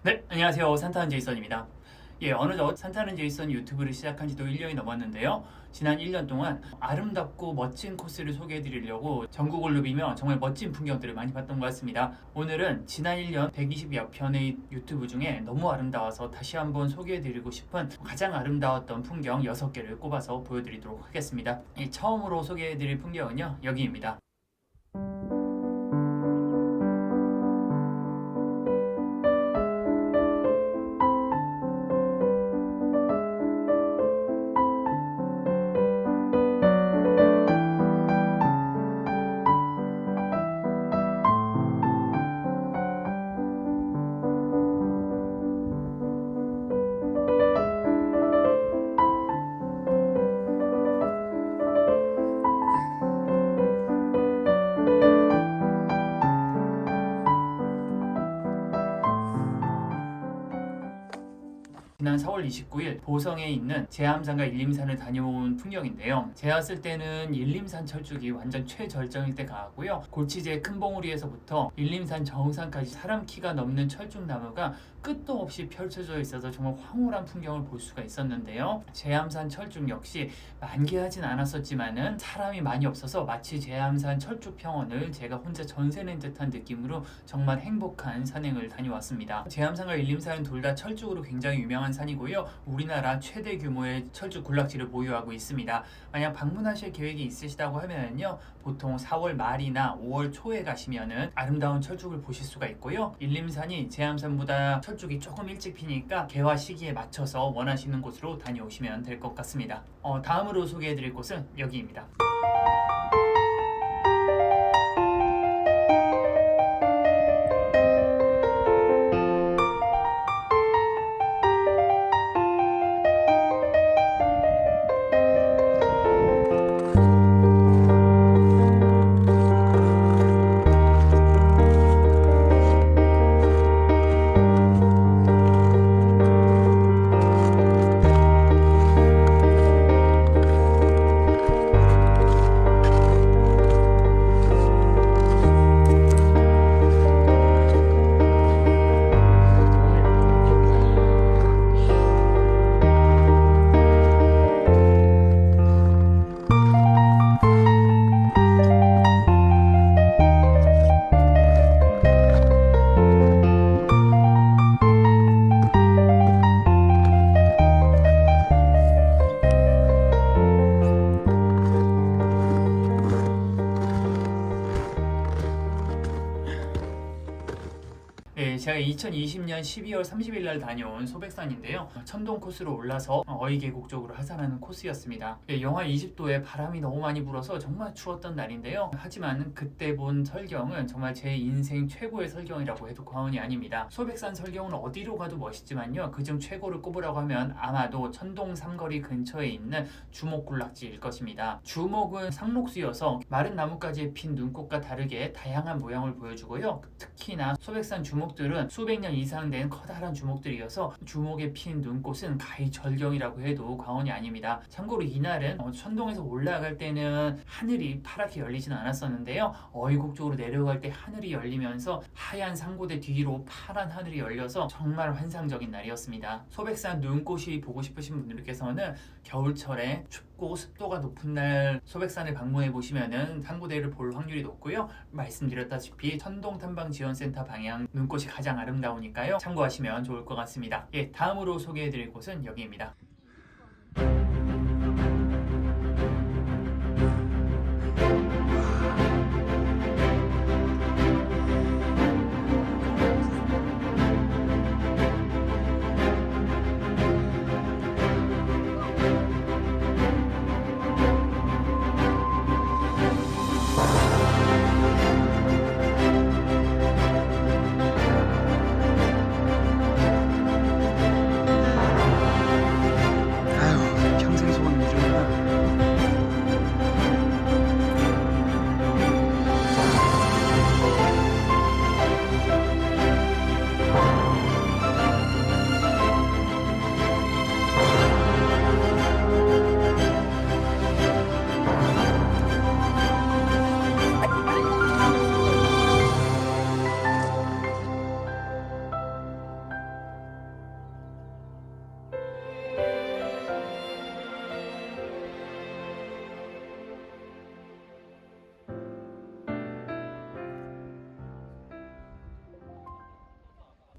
네, 안녕하세요. 산타는 제이슨입니다. 어느덧 산타는 제이슨 유튜브를 시작한 지도 1년이 넘었는데요. 지난 1년 동안 아름답고 멋진 코스를 소개해 드리려고 전국을 누비며 정말 멋진 풍경들을 많이 봤던 것 같습니다. 오늘은 지난 1년 120여 편의 유튜브 중에 너무 아름다워서 다시 한번 소개해 드리고 싶은 가장 아름다웠던 풍경 6개를 꼽아서 보여드리도록 하겠습니다. 처음으로 소개해 드릴 풍경은요, 여기입니다. 지난 4월 29일 보성에 있는 제암산과 일림산을 다녀온 풍경인데요. 제가 왔을 때는 일림산 철쭉이 완전 최절정일 때 가고요. 골치제 큰 봉우리에서부터 일림산 정상까지 사람 키가 넘는 철쭉나무가 끝도 없이 펼쳐져 있어서 정말 황홀한 풍경을 볼 수가 있었는데요. 제암산 철쭉 역시 만개하진 않았었지만은 사람이 많이 없어서 마치 제암산 철쭉 평원을 제가 혼자 전세낸 듯한 느낌으로 정말 행복한 산행을 다녀왔습니다. 제암산과 일림산은 둘 다 철쭉으로 굉장히 유명한 산이고요. 우리나라 최대 규모의 철쭉 군락지를 보유하고 있습니다. 만약 방문하실 계획이 있으시다고 하면요, 보통 4월 말이나 5월 초에 가시면은 아름다운 철쭉을 보실 수가 있고요. 일림산이 제암산보다 철쭉이 조금 일찍 피니까 개화 시기에 맞춰서 원하시는 곳으로 다녀오시면 될 것 같습니다. 다음으로 소개해드릴 곳은 여기입니다. 제가 2020년 12월 30일 날 다녀온 소백산인데요. 천동 코스로 올라서 어이계곡 쪽으로 하산하는 코스였습니다. 영하 20도에 바람이 너무 많이 불어서 정말 추웠던 날인데요. 하지만 그때 본 설경은 정말 제 인생 최고의 설경이라고 해도 과언이 아닙니다. 소백산 설경은 어디로 가도 멋있지만요, 그중 최고를 꼽으라고 하면 아마도 천동 삼거리 근처에 있는 주목군락지일 것입니다. 주목은 상록수여서 마른 나뭇가지에 핀 눈꽃과 다르게 다양한 모양을 보여주고요. 특히나 소백산 주목들은 수백 년 이상 된 커다란 주목들이어서 주목에 핀 눈꽃은 가히 절경이라고 해도 과언이 아닙니다. 참고로 이날은 천동에서 올라갈 때는 하늘이 파랗게 열리진 않았었는데요. 어이곡 쪽으로 내려갈 때 하늘이 열리면서 하얀 상고대 뒤로 파란 하늘이 열려서 정말 환상적인 날이었습니다. 소백산 눈꽃이 보고 싶으신 분들께서는 겨울철에 춥고 습도가 높은 날 소백산을 방문해 보시면은 상고대를 볼 확률이 높고요. 말씀드렸다시피 천동탐방지원센터 방향 눈꽃이 가장 아름다우니까요, 참고하시면 좋을 것 같습니다. 다음으로 소개해드릴 곳은 여기입니다.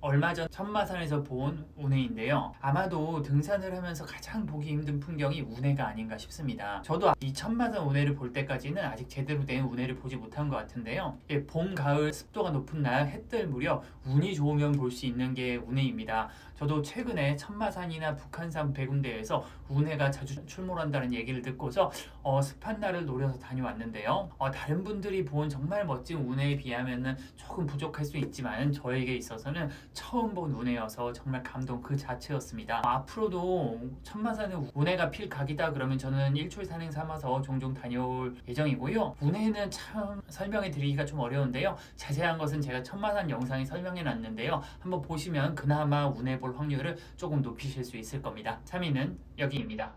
얼마 전 천마산에서 본 운해인데요. 아마도 등산을 하면서 가장 보기 힘든 풍경이 운해가 아닌가 싶습니다. 저도 이 천마산 운해를 볼 때까지는 아직 제대로 된 운해를 보지 못한 것 같은데요. 봄, 가을 습도가 높은 날 해 뜰 무렵 운이 좋으면 볼 수 있는 게 운해입니다. 저도 최근에 천마산이나 북한산 백운대에서 운해가 자주 출몰한다는 얘기를 듣고서 습한 날을 노려서 다녀왔는데요. 다른 분들이 본 정말 멋진 운해에 비하면 조금 부족할 수 있지만 저에게 있어서는 처음 본 운해여서 정말 감동 그 자체였습니다. 앞으로도 천마산에 운해가 필 각이다 그러면 저는 일출 산행 삼아서 종종 다녀올 예정이고요. 운해는 참 설명해 드리기가 좀 어려운데요. 자세한 것은 제가 천마산 영상에 설명해 놨는데요. 한번 보시면 그나마 운해 볼 확률을 조금 높이실 수 있을 겁니다. 3위는 여기입니다.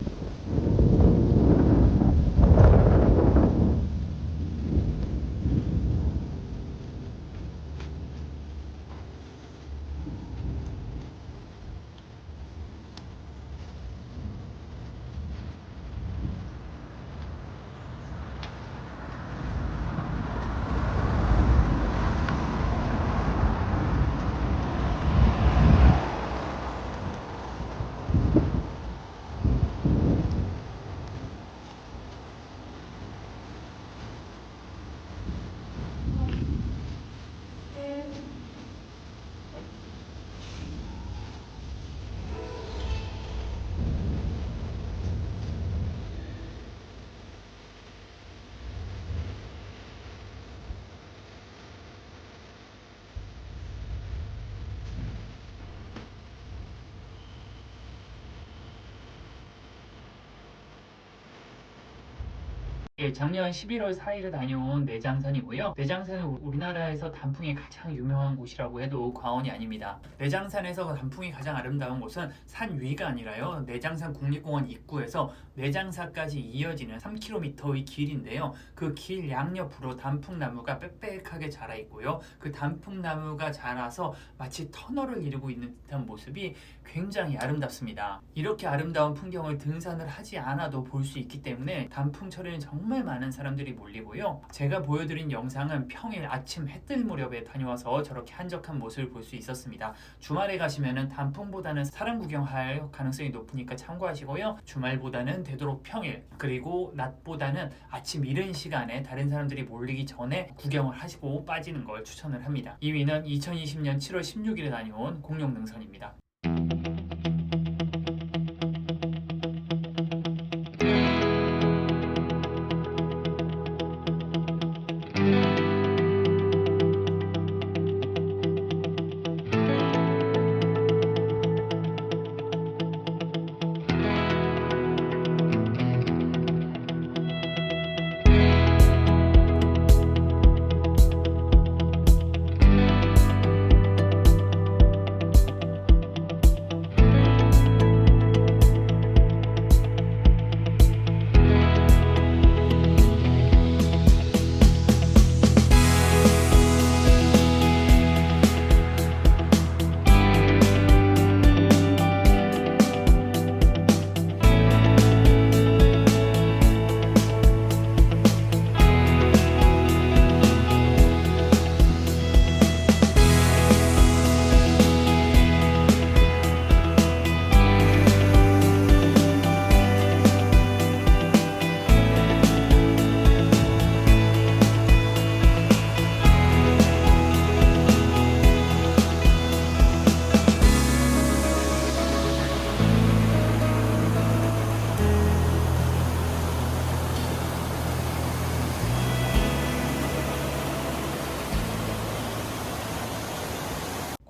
예, 작년 11월 4일에 다녀온 내장산이고요. 내장산은 우리나라에서 단풍이 가장 유명한 곳이라고 해도 과언이 아닙니다. 내장산에서 단풍이 가장 아름다운 곳은 산 위가 아니라요. 내장산 국립공원 입구에서 내장사까지 이어지는 3km의 길인데요. 그 길 양옆으로 단풍나무가 빽빽하게 자라 있고요. 그 단풍나무가 자라서 마치 터널을 이루고 있는 듯한 모습이 굉장히 아름답습니다. 이렇게 아름다운 풍경을 등산을 하지 않아도 볼 수 있기 때문에 단풍철에는 정말 많은 사람들이 몰리고요. 제가 보여드린 영상은 평일 아침 해 뜰 무렵에 다녀와서 저렇게 한적한 모습을 볼 수 있었습니다. 주말에 가시면은 단풍보다는 사람 구경할 가능성이 높으니까 참고하시고요. 주말보다는 되도록 평일 그리고 낮보다는 아침 이른 시간에 다른 사람들이 몰리기 전에 구경을 하시고 빠지는 걸 추천을 합니다. 2위는 2020년 7월 16일에 다녀온 공룡능선입니다.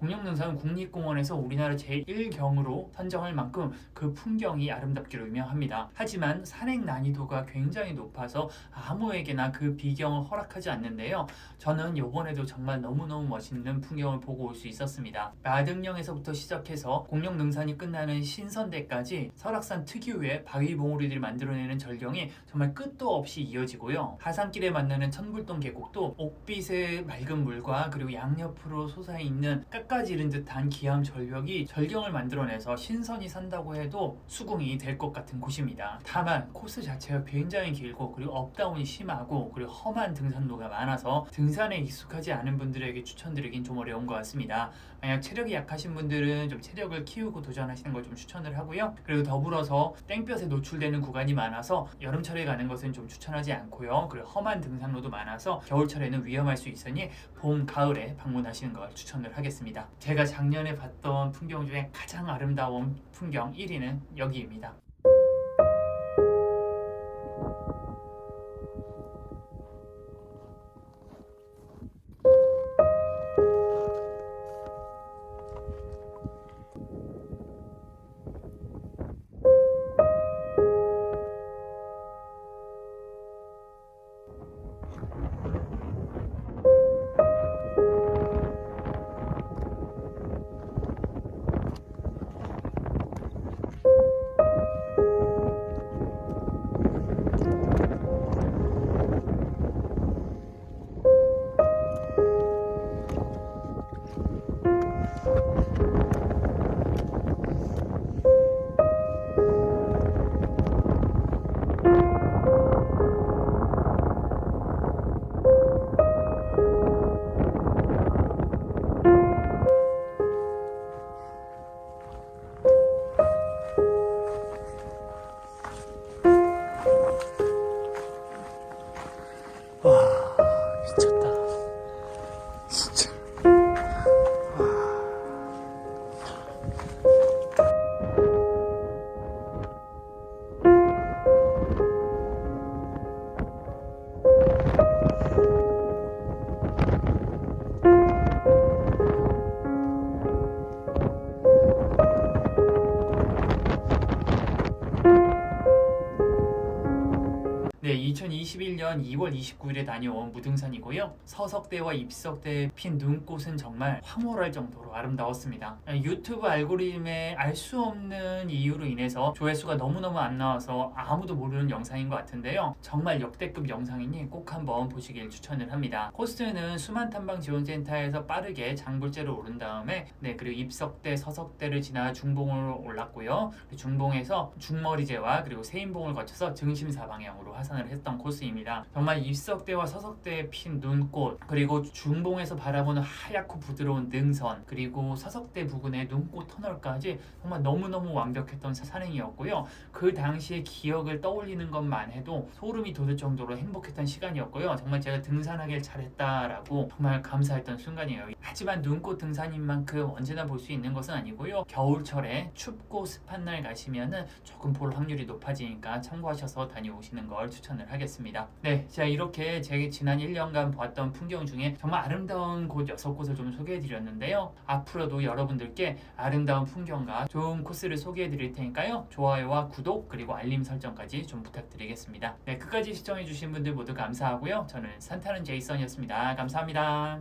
공룡능선 국립공원에서 우리나라 제1경으로 선정할 만큼 그 풍경이 아름답기로 유명합니다. 하지만 산행 난이도가 굉장히 높아서 아무에게나 그 비경을 허락하지 않는데요. 저는 이번에도 정말 너무너무 멋있는 풍경을 보고 올 수 있었습니다. 마등령에서부터 시작해서 공룡능선이 끝나는 신선대까지 설악산 특유의 바위봉우리들이 만들어내는 절경이 정말 끝도 없이 이어지고요. 하산길에 만나는 천불동 계곡도 옥빛의 맑은 물과 그리고 양옆으로 솟아있는 끝까지 쏟아지는 듯한 기암 절벽이 절경을 만들어내서 신선이 산다고 해도 수긍이 될 것 같은 곳입니다. 다만 코스 자체가 굉장히 길고 그리고 업다운이 심하고 그리고 험한 등산로가 많아서 등산에 익숙하지 않은 분들에게 추천드리긴 좀 어려운 것 같습니다. 만약 체력이 약하신 분들은 좀 체력을 키우고 도전하시는 걸 좀 추천을 하고요. 그리고 더불어서 땡볕에 노출되는 구간이 많아서 여름철에 가는 것은 좀 추천하지 않고요. 그리고 험한 등산로도 많아서 겨울철에는 위험할 수 있으니 봄, 가을에 방문하시는 걸 추천을 하겠습니다. 제가 작년에 봤던 풍경 중에 가장 아름다운 풍경 1위는 여기입니다. 와, 미쳤다. 진짜. 네, 2021년 2월 29일에 다녀온 무등산이고요. 서석대와 입석대에 핀 눈꽃은 정말 황홀할 정도로 아름다웠습니다. 유튜브 알고리즘에 알 수 없는 이유로 인해서 조회수가 너무너무 안 나와서 아무도 모르는 영상인 것 같은데요. 정말 역대급 영상이니 꼭 한번 보시길 추천을 합니다. 코스는 수만탐방지원센터에서 빠르게 장불재로 오른 다음에 그리고 입석대, 서석대를 지나 중봉으로 올랐고요. 중봉에서 중머리제와 그리고 세인봉을 거쳐서 등심사 방향으로 하산을 했던 코스입니다. 정말 입석대와 서석대에 핀 눈꽃, 그리고 중봉에서 바라보는 하얗고 부드러운 능선, 그리고 서석대 부근의 눈꽃 터널까지 정말 너무너무 완벽했던 산행이었고요. 그 당시의 기억을 떠올리는 것만 해도 소름이 돋을 정도로 행복했던 시간이었고요. 정말 제가 등산하길 잘했다라고 정말 감사했던 순간이에요. 하지만 눈꽃 등산인 만큼 언제나 볼 수 있는 것은 아니고요. 겨울철에 춥고 습한 날 가시면은 조금 볼 확률이 높아지니까 참고하셔서 다녀오시는 걸 추천을 하겠습니다. 네, 자 이렇게 제가 지난 1년간 보았던 풍경 중에 정말 아름다운 곳 6곳을 좀 소개해드렸는데요. 앞으로도 여러분들께 아름다운 풍경과 좋은 코스를 소개해드릴 테니까요. 좋아요와 구독 그리고 알림 설정까지 좀 부탁드리겠습니다. 네, 끝까지 시청해주신 분들 모두 감사하고요. 저는 산타는 제이슨이었습니다. 감사합니다.